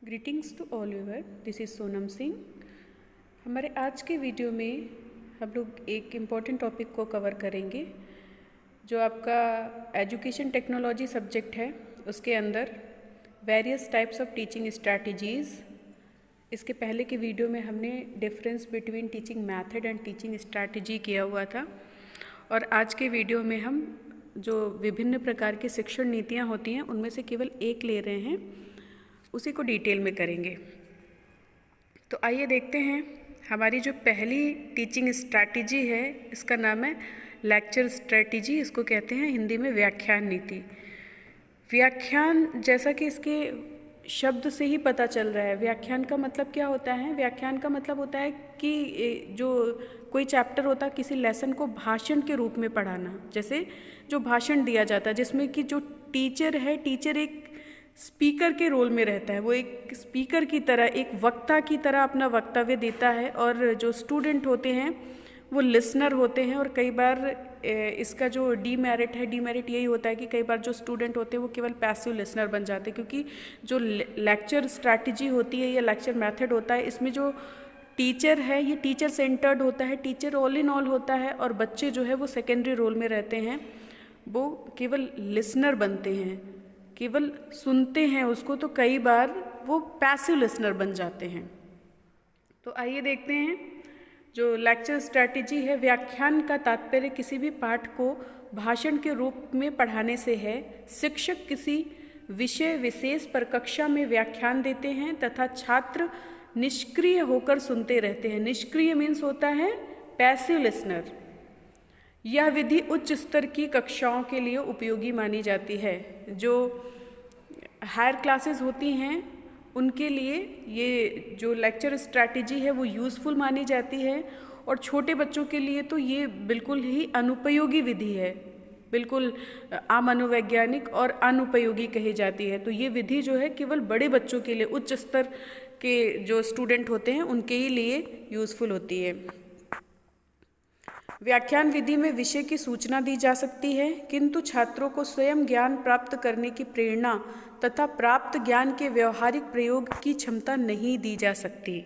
Greetings to all viewer, this is Sonam Singh. हमारे आज के वीडियो में हम लोग एक इम्पॉर्टेंट टॉपिक को कवर करेंगे जो आपका एजुकेशन टेक्नोलॉजी सब्जेक्ट है। उसके अंदर various types of teaching strategies. इसके पहले के वीडियो में हमने difference between teaching method and teaching strategy किया हुआ था, और आज के वीडियो में हम जो विभिन्न प्रकार की शिक्षण नीतियाँ होती हैं उनमें से केवल एक ले रहे हैं, उसी को डिटेल में करेंगे। तो आइए देखते हैं। हमारी जो पहली टीचिंग स्ट्रैटेजी है इसका नाम है लेक्चर स्ट्रैटेजी। इसको कहते हैं हिंदी में व्याख्यान नीति। व्याख्यान, जैसा कि इसके शब्द से ही पता चल रहा है, व्याख्यान का मतलब क्या होता है? व्याख्यान का मतलब होता है कि जो कोई चैप्टर होता है, किसी लेसन को भाषण के रूप में पढ़ाना। जैसे जो भाषण दिया जाता है जिसमें कि जो टीचर है, टीचर एक स्पीकर के रोल में रहता है। वो एक स्पीकर की तरह, एक वक्ता की तरह अपना वक्तव्य देता है, और जो स्टूडेंट होते हैं वो लिसनर होते हैं। और कई बार इसका जो डीमेरिट है, डीमेरिट यही होता है कि कई बार जो स्टूडेंट होते हैं वो केवल पैसिव लिसनर बन जाते हैं, क्योंकि जो लेक्चर स्ट्रैटेजी होती है या लेक्चर मेथड होता है, इसमें जो टीचर है ये टीचर सेंटर्ड होता है, टीचर ऑल इन ऑल होता है, और बच्चे जो है वो सेकेंडरी रोल में रहते हैं। वो केवल लिसनर बनते हैं, केवल सुनते हैं उसको, तो कई बार वो पैसिव लिसनर बन जाते हैं। तो आइए देखते हैं जो लेक्चर स्ट्रैटेजी है। व्याख्यान का तात्पर्य किसी भी पाठ को भाषण के रूप में पढ़ाने से है। शिक्षक किसी विषय विशेष पर कक्षा में व्याख्यान देते हैं तथा छात्र निष्क्रिय होकर सुनते रहते हैं। निष्क्रिय मीन्स होता है पैसिव लिसनर। यह विधि उच्च स्तर की कक्षाओं के लिए उपयोगी मानी जाती है। जो हायर क्लासेस होती हैं उनके लिए ये जो लेक्चर स्ट्रैटेजी है वो यूज़फुल मानी जाती है, और छोटे बच्चों के लिए तो ये बिल्कुल ही अनुपयोगी विधि है, बिल्कुल अमनोवैज्ञानिक और अनुपयोगी कही जाती है। तो ये विधि जो है केवल बड़े बच्चों के लिए, उच्च स्तर के जो स्टूडेंट होते हैं उनके ही लिए यूज़फुल होती है। व्याख्यान विधि में विषय की सूचना दी जा सकती है, किंतु छात्रों को स्वयं ज्ञान प्राप्त करने की प्रेरणा तथा प्राप्त ज्ञान के व्यवहारिक प्रयोग की क्षमता नहीं दी जा सकती।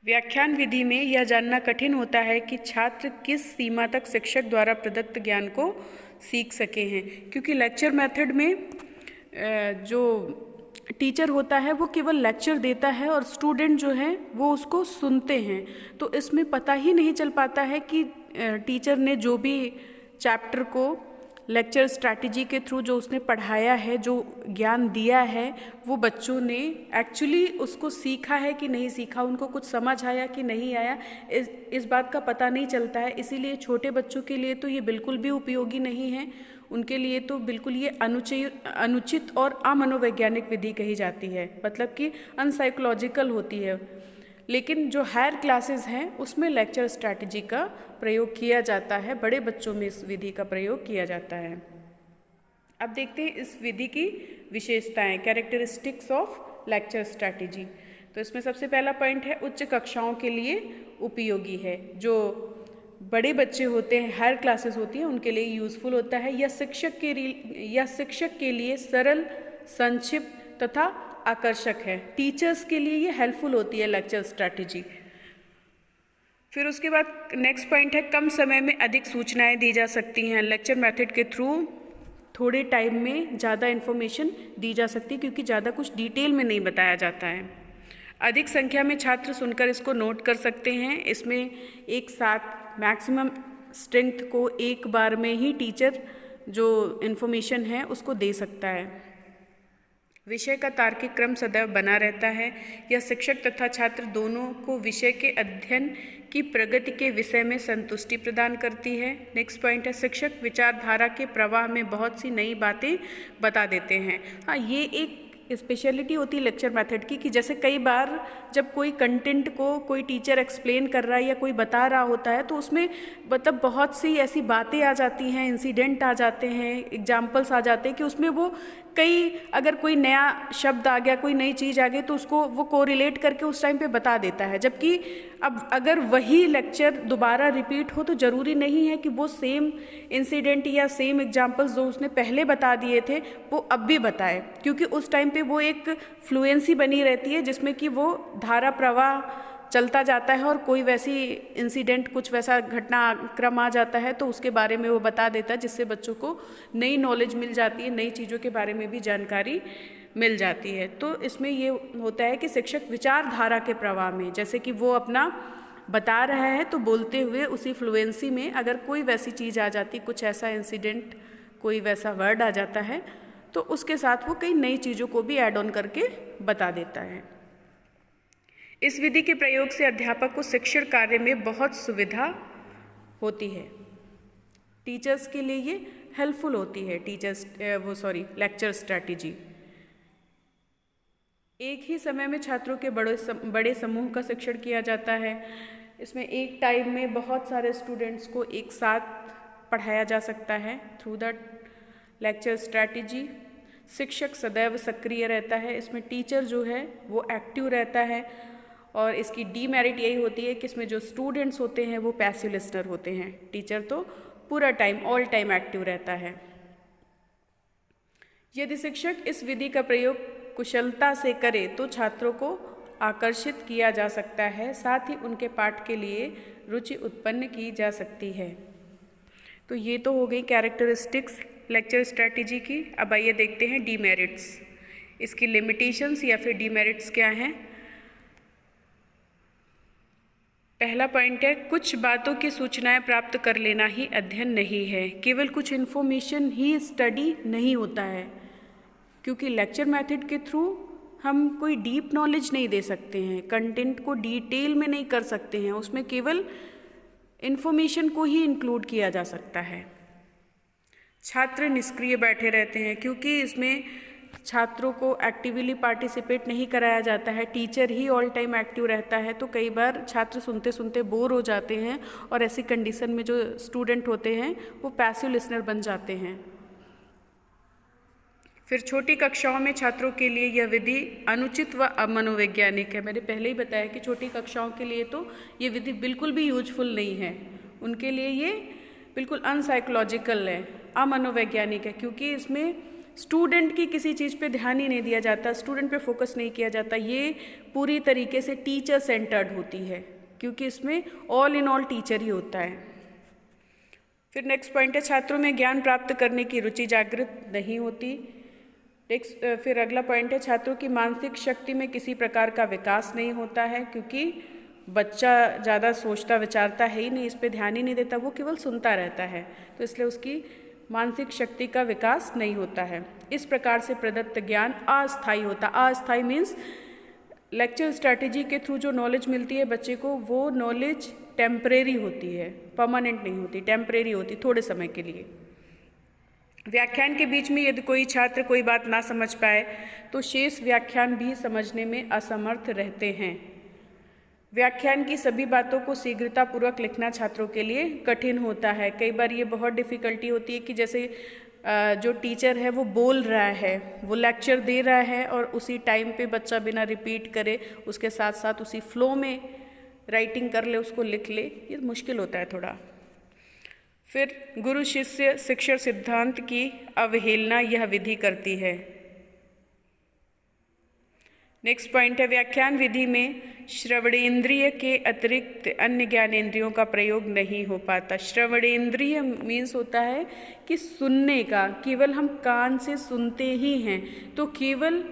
व्याख्यान विधि में यह जानना कठिन होता है कि छात्र किस सीमा तक शिक्षक द्वारा प्रदत्त ज्ञान को सीख सके हैं, क्योंकि लेक्चर मेथड में जो टीचर होता है वो केवल लेक्चर देता है और स्टूडेंट जो है वो उसको सुनते हैं। तो इसमें पता ही नहीं चल पाता है कि टीचर ने जो भी चैप्टर को लेक्चर स्ट्रैटेजी के थ्रू जो उसने पढ़ाया है, जो ज्ञान दिया है, वो बच्चों ने एक्चुअली उसको सीखा है कि नहीं सीखा, उनको कुछ समझ आया कि नहीं आया, इस बात का पता नहीं चलता है। इसीलिए छोटे बच्चों के लिए तो ये बिल्कुल भी उपयोगी नहीं है। उनके लिए तो बिल्कुल ये अनुचित और अमनोवैज्ञानिक विधि कही जाती है, मतलब कि अनसाइकोलॉजिकल होती है। लेकिन जो हायर क्लासेस हैं उसमें लेक्चर स्ट्रैटेजी का प्रयोग किया जाता है, बड़े बच्चों में इस विधि का प्रयोग किया जाता है। अब देखते हैं इस विधि की विशेषताएं, कैरेक्टरिस्टिक्स ऑफ लेक्चर स्ट्रैटेजी। तो इसमें सबसे पहला पॉइंट है उच्च कक्षाओं के लिए उपयोगी है। जो बड़े बच्चे होते हैं, हायर क्लासेस होती हैं, उनके लिए यूज़फुल होता है। यह शिक्षक के लिए सरल, संक्षिप्त तथा आकर्षक है। टीचर्स के लिए ये हेल्पफुल होती है लेक्चर स्ट्रैटेजी। फिर उसके बाद नेक्स्ट पॉइंट है कम समय में अधिक सूचनाएं दी जा सकती हैं। लेक्चर मेथड के थ्रू थोड़े टाइम में ज़्यादा इन्फॉर्मेशन दी जा सकती है, क्योंकि ज़्यादा कुछ डिटेल में नहीं बताया जाता है। अधिक संख्या में छात्र सुनकर इसको नोट कर सकते हैं। इसमें एक साथ मैक्सिमम स्ट्रेंथ को एक बार में ही टीचर जो इन्फॉर्मेशन है उसको दे सकता है। विषय का तार्किक क्रम सदैव बना रहता है। यह शिक्षक तथा छात्र दोनों को विषय के अध्ययन की प्रगति के विषय में संतुष्टि प्रदान करती है। नेक्स्ट पॉइंट है शिक्षक विचारधारा के प्रवाह में बहुत सी नई बातें बता देते हैं। हाँ, ये एक स्पेशलिटी होती है लेक्चर मेथड की, कि जैसे कई बार जब कोई कंटेंट को कोई टीचर एक्सप्लेन कर रहा है या कोई बता रहा होता है तो उसमें मतलब बहुत सी ऐसी बातें आ जाती हैं, इंसिडेंट आ जाते हैं, एग्जाम्पल्स आ जाते हैं कि उसमें वो कई अगर कोई नया शब्द आ गया, कोई नई चीज़ आ गई तो उसको वो कोरिलेट करके उस टाइम पे बता देता है। जबकि अब अगर वही लेक्चर दोबारा रिपीट हो तो ज़रूरी नहीं है कि वो सेम इंसिडेंट या सेम एग्जाम्पल्स जो उसने पहले बता दिए थे वो अब भी बताए, क्योंकि उस टाइम पे वो एक फ्लुएंसी बनी रहती है जिसमें कि वो धारा प्रवाह चलता जाता है और कोई वैसी इंसिडेंट, कुछ वैसा घटनाक्रम आ जाता है तो उसके बारे में वो बता देता है, जिससे बच्चों को नई नॉलेज मिल जाती है, नई चीज़ों के बारे में भी जानकारी मिल जाती है। तो इसमें ये होता है कि शिक्षक विचारधारा के प्रवाह में, जैसे कि वो अपना बता रहा है तो बोलते हुए उसी फ्लुएंसी में अगर कोई वैसी चीज़ आ जाती, कुछ ऐसा इंसिडेंट, कोई वैसा वर्ड आ जाता है तो उसके साथ वो कई नई चीज़ों को भी ऐड ऑन करके बता देता है। इस विधि के प्रयोग से अध्यापक को शिक्षण कार्य में बहुत सुविधा होती है। टीचर्स के लिए ये हेल्पफुल होती है, लेक्चर स्ट्रैटेजी। एक ही समय में छात्रों के बड़े समूह का शिक्षण किया जाता है। इसमें एक टाइम में बहुत सारे स्टूडेंट्स को एक साथ पढ़ाया जा सकता है थ्रू द लेक्चर स्ट्रैटेजी। शिक्षक सदैव सक्रिय रहता है, इसमें टीचर जो है वो एक्टिव रहता है और इसकी डीमेरिट यही होती है कि इसमें जो स्टूडेंट्स होते हैं वो पैसिव लिसनर होते हैं। टीचर तो पूरा टाइम ऑल टाइम एक्टिव रहता है। यदि शिक्षक इस विधि का प्रयोग कुशलता से करे तो छात्रों को आकर्षित किया जा सकता है, साथ ही उनके पाठ के लिए रुचि उत्पन्न की जा सकती है। तो ये तो हो गई कैरेक्टरिस्टिक्स लेक्चर स्ट्रैटेजी की। अब आइए देखते हैं डीमेरिट्स, इसकी लिमिटेशंस या फिर डीमेरिट्स क्या हैं। पहला पॉइंट है, कुछ बातों की सूचनाएं प्राप्त कर लेना ही अध्ययन नहीं है। केवल कुछ इन्फॉर्मेशन ही स्टडी नहीं होता है, क्योंकि लेक्चर मेथड के थ्रू हम कोई डीप नॉलेज नहीं दे सकते हैं, कंटेंट को डिटेल में नहीं कर सकते हैं, उसमें केवल इन्फॉर्मेशन को ही इंक्लूड किया जा सकता है। छात्र निष्क्रिय बैठे रहते हैं, क्योंकि इसमें छात्रों को एक्टिवली पार्टिसिपेट नहीं कराया जाता है, टीचर ही ऑल टाइम एक्टिव रहता है, तो कई बार छात्र सुनते सुनते बोर हो जाते हैं और ऐसी कंडीशन में जो स्टूडेंट होते हैं वो पैसिव लिसनर बन जाते हैं। फिर छोटी कक्षाओं में छात्रों के लिए यह विधि अनुचित व अमनोवैज्ञानिक है। मैंने पहले ही बताया कि छोटी कक्षाओं के लिए तो ये विधि बिल्कुल भी यूजफुल नहीं है, उनके लिए ये बिल्कुल अनसाइकोलॉजिकल है, अमनोवैज्ञानिक है, क्योंकि इसमें स्टूडेंट की किसी चीज़ पे ध्यान ही नहीं दिया जाता, स्टूडेंट पे फोकस नहीं किया जाता। ये पूरी तरीके से टीचर सेंटर्ड होती है, क्योंकि इसमें ऑल इन ऑल टीचर ही होता है। फिर नेक्स्ट पॉइंट है, छात्रों में ज्ञान प्राप्त करने की रुचि जागृत नहीं होती। फिर अगला पॉइंट है, छात्रों की मानसिक शक्ति में किसी प्रकार का विकास नहीं होता है, क्योंकि बच्चा ज़्यादा सोचता विचारता है ही नहीं, इस पर ध्यान ही नहीं देता, वो केवल सुनता रहता है, तो इसलिए उसकी मानसिक शक्ति का विकास नहीं होता है। इस प्रकार से प्रदत्त ज्ञान अस्थायी होता। अस्थायी मीन्स लेक्चर स्ट्रैटेजी के थ्रू जो नॉलेज मिलती है बच्चे को, वो नॉलेज टेम्परेरी होती है, परमानेंट नहीं होती, टेम्परेरी होती, थोड़े समय के लिए। व्याख्यान के बीच में यदि कोई छात्र कोई बात ना समझ पाए तो शेष व्याख्यान भी समझने में असमर्थ रहते हैं। व्याख्यान की सभी बातों को शीघ्रतापूर्वक लिखना छात्रों के लिए कठिन होता है। कई बार ये बहुत डिफ़िकल्टी होती है कि जैसे जो टीचर है वो बोल रहा है, वो लेक्चर दे रहा है और उसी टाइम पे बच्चा बिना रिपीट करे उसके साथ साथ उसी फ्लो में राइटिंग कर ले, उसको लिख ले, ये मुश्किल होता है थोड़ा। फिर गुरु शिष्य शिक्षण सिद्धांत की अवहेलना यह विधि करती है। नेक्स्ट पॉइंट है, व्याख्यान विधि में श्रवणेंद्रिय के अतिरिक्त अन्य ज्ञानेंद्रियों का प्रयोग नहीं हो पाता। श्रवणेंद्रिय मीन्स होता है कि सुनने का, केवल हम कान से सुनते ही हैं तो केवल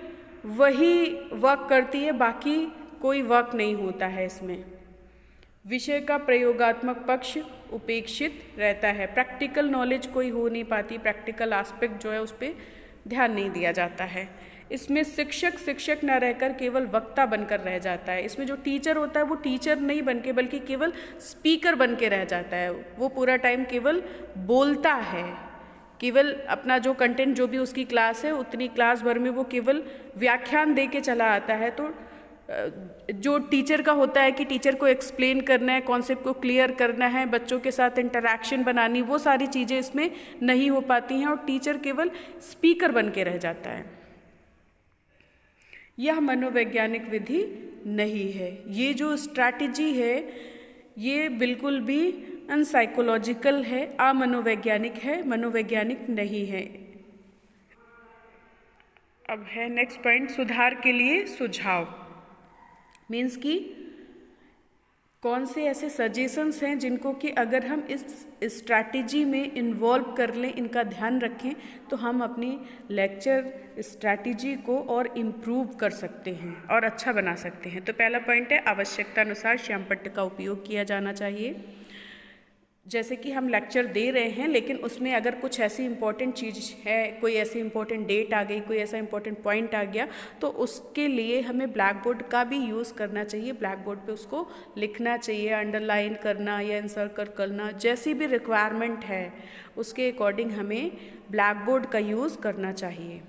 वही वर्क करती है, बाकी कोई वर्क नहीं होता है इसमें। विषय का प्रयोगात्मक पक्ष उपेक्षित रहता है, प्रैक्टिकल नॉलेज कोई हो नहीं पाती, प्रैक्टिकल एस्पेक्ट जो है उस पर ध्यान नहीं दिया जाता है। इसमें शिक्षक न रहकर केवल वक्ता बनकर रह जाता है। इसमें जो टीचर होता है वो टीचर नहीं बन के बल्कि केवल स्पीकर बन के रह जाता है, वो पूरा टाइम केवल बोलता है, केवल अपना जो कंटेंट जो भी उसकी क्लास है उतनी क्लास भर में वो केवल व्याख्यान दे के चला आता है। तो जो टीचर का होता है कि टीचर को एक्सप्लेन करना है, कॉन्सेप्ट को क्लियर करना है, बच्चों के साथ इंटरैक्शन बनानी, वो सारी चीज़ें इसमें नहीं हो पाती हैं और टीचर केवल स्पीकर बन के रह जाता है। यह मनोवैज्ञानिक विधि नहीं है। ये जो स्ट्रैटेजी है ये बिल्कुल भी अनसाइकोलॉजिकल है, अमनोवैज्ञानिक है, मनोवैज्ञानिक नहीं है। अब है नेक्स्ट पॉइंट, सुधार के लिए सुझाव। मीन्स कि कौन से ऐसे सजेशंस हैं जिनको कि अगर हम इस स्ट्रैटेजी में इन्वॉल्व कर लें, इनका ध्यान रखें, तो हम अपनी लेक्चर स्ट्रैटेजी को और इम्प्रूव कर सकते हैं और अच्छा बना सकते हैं। तो पहला पॉइंट है, आवश्यकता अनुसार श्यामपट्ट का उपयोग किया जाना चाहिए। जैसे कि हम लेक्चर दे रहे हैं लेकिन उसमें अगर कुछ ऐसी इम्पोर्टेंट चीज़ है, कोई ऐसी इम्पोर्टेंट डेट आ गई, कोई ऐसा इम्पोर्टेंट पॉइंट आ गया, तो उसके लिए हमें ब्लैक बोर्ड का भी यूज़ करना चाहिए। ब्लैक बोर्ड पे उसको लिखना चाहिए, अंडरलाइन करना या इंसर्कल करना, जैसी भी रिक्वायरमेंट है उसके अकॉर्डिंग हमें ब्लैक बोर्ड का यूज़ करना चाहिए।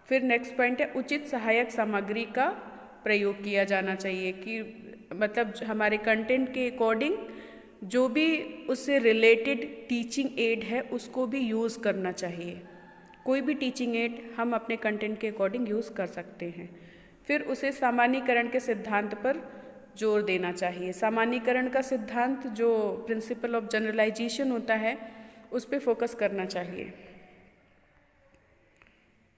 फिर नेक्स्ट पॉइंट है, उचित सहायक सामग्री का प्रयोग किया जाना चाहिए कि मतलब हमारे कंटेंट के अकॉर्डिंग जो भी उससे रिलेटेड टीचिंग एड है उसको भी यूज़ करना चाहिए। कोई भी टीचिंग एड हम अपने कंटेंट के अकॉर्डिंग यूज़ कर सकते हैं। फिर उसे सामान्यीकरण के सिद्धांत पर जोर देना चाहिए। सामान्यीकरण का सिद्धांत जो प्रिंसिपल ऑफ जनरलाइजेशन होता है उस पर फोकस करना चाहिए।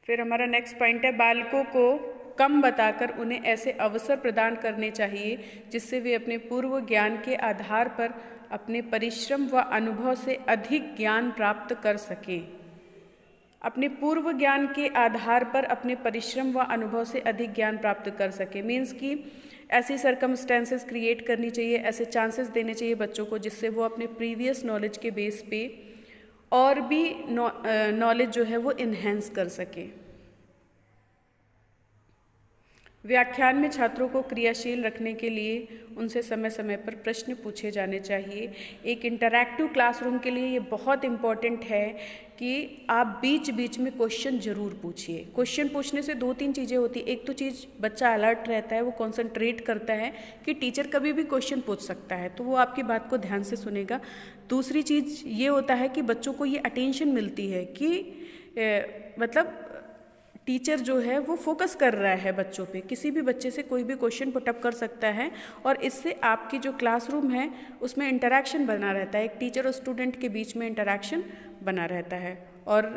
फिर हमारा नेक्स्ट पॉइंट है, बालकों को कम बताकर उन्हें ऐसे अवसर प्रदान करने चाहिए जिससे वे अपने पूर्व ज्ञान के आधार पर अपने परिश्रम व अनुभव से अधिक ज्ञान प्राप्त कर सकें। अपने पूर्व ज्ञान के आधार पर अपने परिश्रम व अनुभव से अधिक ज्ञान प्राप्त कर सकें। मीन्स कि ऐसी सर्कमस्टेंसेस क्रिएट करनी चाहिए, ऐसे चांसेस देने चाहिए बच्चों को जिससे वो अपने प्रीवियस नॉलेज के बेस पे और भी नॉलेज जो है वो इन्हेंस कर सकें। व्याख्यान में छात्रों को क्रियाशील रखने के लिए उनसे समय समय पर प्रश्न पूछे जाने चाहिए। एक इंटरैक्टिव क्लासरूम के लिए ये बहुत इम्पॉर्टेंट है कि आप बीच बीच में क्वेश्चन ज़रूर पूछिए। क्वेश्चन पूछने से दो तीन चीज़ें होती हैं। एक तो चीज़ बच्चा अलर्ट रहता है, वो कॉन्सेंट्रेट करता है कि टीचर कभी भी क्वेश्चन पूछ सकता है, तो वो आपकी बात को ध्यान से सुनेगा। दूसरी चीज़ ये होता है कि बच्चों को ये अटेंशन मिलती है कि मतलब टीचर जो है वो फोकस कर रहा है बच्चों पे, किसी भी बच्चे से कोई भी क्वेश्चन पुटअप कर सकता है और इससे आपकी जो क्लासरूम है उसमें इंटरैक्शन बना रहता है। एक टीचर और स्टूडेंट के बीच में इंटरैक्शन बना रहता है और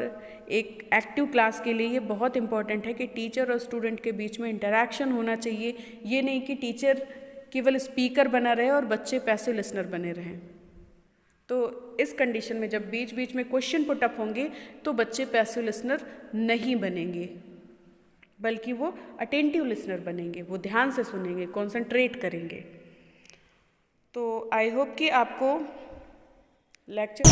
एक एक्टिव क्लास के लिए ये बहुत इंपॉर्टेंट है कि टीचर और स्टूडेंट के बीच में इंटरैक्शन होना चाहिए। ये नहीं कि टीचर केवल स्पीकर बना रहे और बच्चे पैसिव लिसनर बने रहें। तो इस कंडीशन में जब बीच बीच में क्वेश्चन पुटअप होंगे तो बच्चे पैसिव लिसनर नहीं बनेंगे, बल्कि वो अटेंटिव लिसनर बनेंगे, वो ध्यान से सुनेंगे, कॉन्सेंट्रेट करेंगे। तो आई होप कि आपको लेक्चर